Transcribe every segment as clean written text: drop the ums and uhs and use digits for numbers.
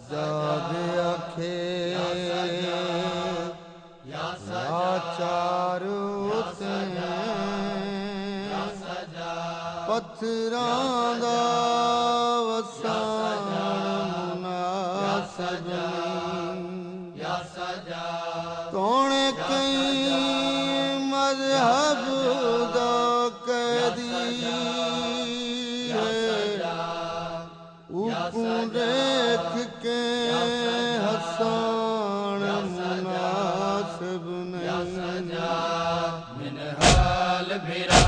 सजाद अखे या चारू पत्थरां दा वसान मुनासिब तोणे कई मजहब दा कैदी ऊकू देख के हसान मुनासिब नहीं। मिन हाल भिरा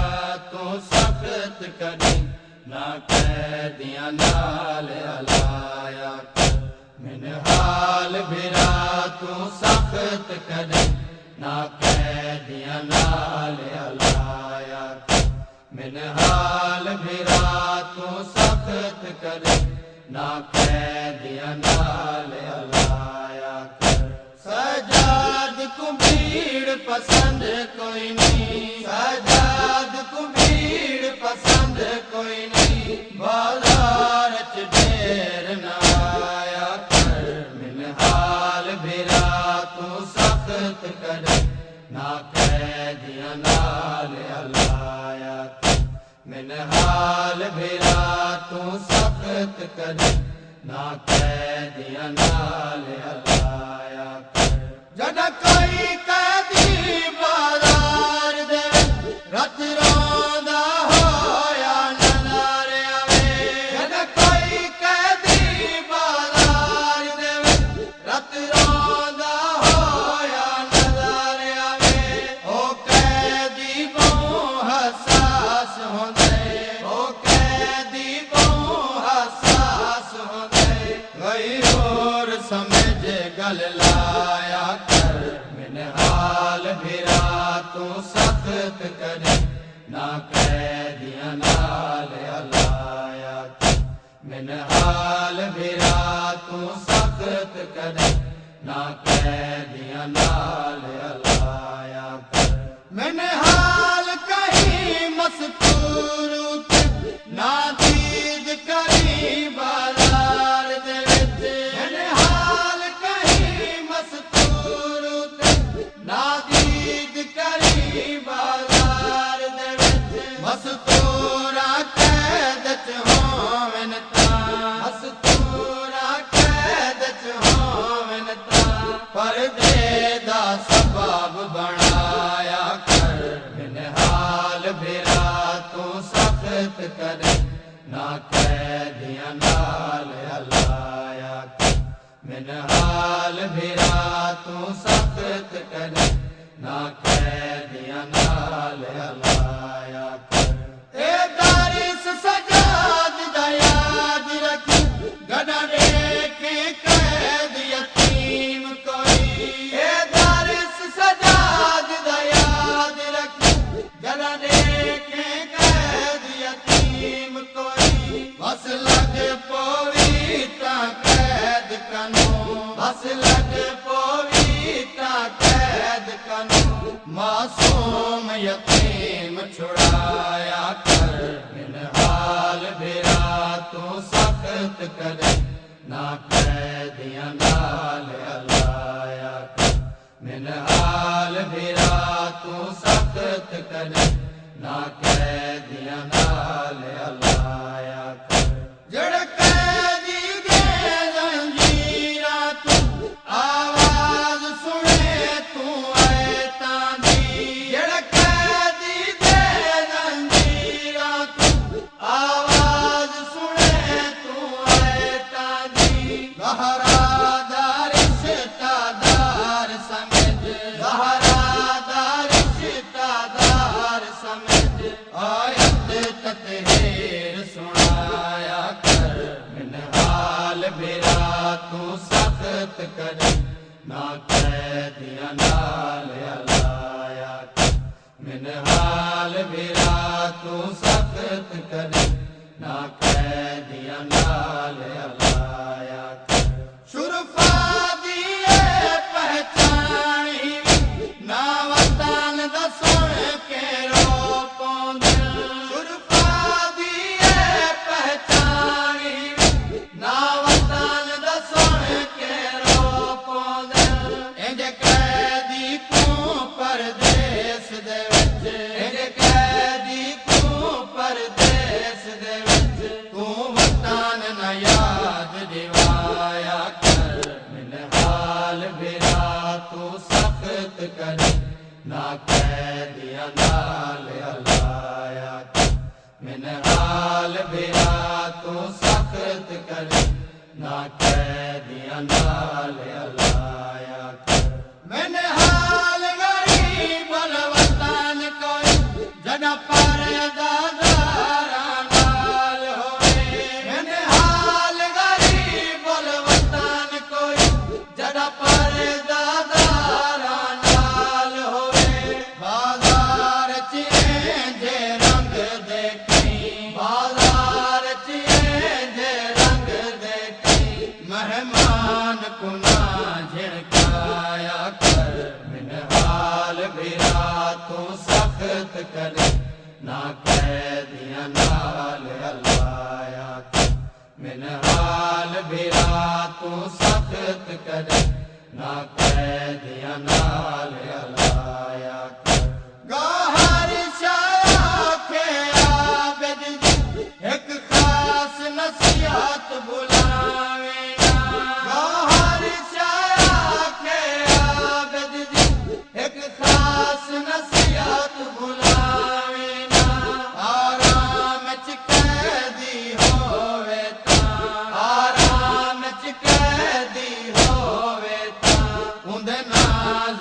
तो सख्त करी ना कैदियां नाल अलाया कर। मिन हाल भिरा तो सख्त करी ना कैदियां नाल अलाया कर। मिन हाल भिरा तो सख्त करी ना कैदियां नाल अलाया कर। सजाद को भीड़ पसंद कोई नहीं, सजाद को भीड़ पसंद कोई नहीं, बाजार च ढेर ना आया कर। मिन हाल भिरा तू सख्त करे ना कैदियां नाल अलाया कर। मिन हाल भिरा तू सख्त करे ना कैदियां नाल अलाया कर। जड़ा कोई कैदी बाजार दे रत रोंदा होया नज़र आवे। जड़ा कोई कैदी बाजार दे रत रोंदा होया नज़र आवे। ओ कैदी बहु हसास होंदे, ओ कैदी बहु हसास होंदे, गई होर समझ गल लाया कर। मिन हाल भिरा तू सख्त करे ना कैदियां नाल अलाया कर। मिन हाल भिरा तू सख्त करे ना कैदियां नाल अलाया कर। मिन हाल कहीं मस्तूर ना दीद करी बाजार दे विच। मिन हाल कहीं मस्तूर ना दीद करी बाजार दे विच। मस्तूरा कैद च होवन तां, मस्तूरा कैद च होवन तां, पर्दे दा सबब बनाया कर। मिन हाल भिरा तू सख्त करे ना कैदियां नाल अलाया कर। मिन हाल भिरा तू सख्त करे ना कैदियां नाल अलाया कर। ए दारिस सजाद दा याद रखी गड़ा देखे कैद यतीम कोई। ए दारिस सजाद दा याद रखी गड़ा देखे कैद यतीम कोई। बस लग पोवी ता कैद कनो, बस लग पोवी ता कैद कनो, मासूम यतीम छुड़ाया कर। मिन हाल भिरा तू सख्त करे ना कैदियां नाल अलाया कर। मिन हाल भिरा तू सख्त करे ना कैदियां नाल अलाया कर। जड़ कैदी दे जंजीरा तू आवाज सुने तू आए तां दी। जड़ कैदी दे जंजीरा तू आवाज सुने तू आए तां दी। गहरा दार रिश्तेदार समझ, गहरा दार रिश्तेदार समझ, आयत तत्हीर सुनाया कर। मिन हाल भिरा तू सख्त करे ना कैदियां नाल अलाया कर। मिन हाल भिरा तू सख्त करे ना कैदियां नाल अलाया कर। शुरफा दिए पहचानी ना वतन दा सुन के रो पौंदे। शुरफा दिए पहचानी ना वतन दा सुन कैदियां नाल अलाया कर। मैंने हाल गरीब वतन कोई जड़ा परदादारा नाल होवे। मैंने हाल गरीब वतन कोई जड़ा परदादारा नाल होवे। बाजार जे रंग देखी, बाजार जे रंग देखी, मेहमान को ना झिड़काया कर। मिन हाल बिरा तू सख्त करे, ना कैदियां नाल अलाया कर। मिन हाल बिरा तू सख्त करे, ना कैदियां नाल अलाया कर। गौहर शाह के आबिद जी एक खास नसीहत बुलावे ना। गौहर शाह के आबिद जी एक खास नसीहत बुलावे ना। आराम च कैदी होवे तां, आराम च कैदी होवे तां, उंदे ना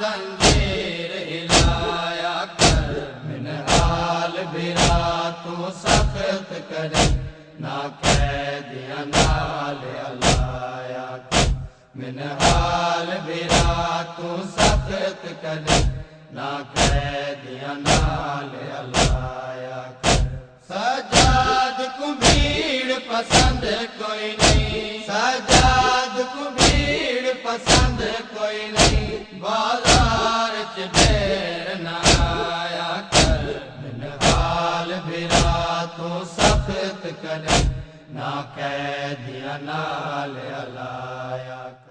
जंजीर हिलाया कर। मिन हाल बिरा तू सख्त करे, ना कैदियां नाल अलाया कर। मिन हाल बिरा तू सख्त करे, ना कैदियां नाल अलाया कर। सजाद को भीड़ पसंद कोई नहीं, सजाद को भीड़ पसंद कोई नहीं, बाजार च ढेर ना आया कर। मिन हाल बिरा तू सख्त करे, ना कैदियां नाल अलाया कर।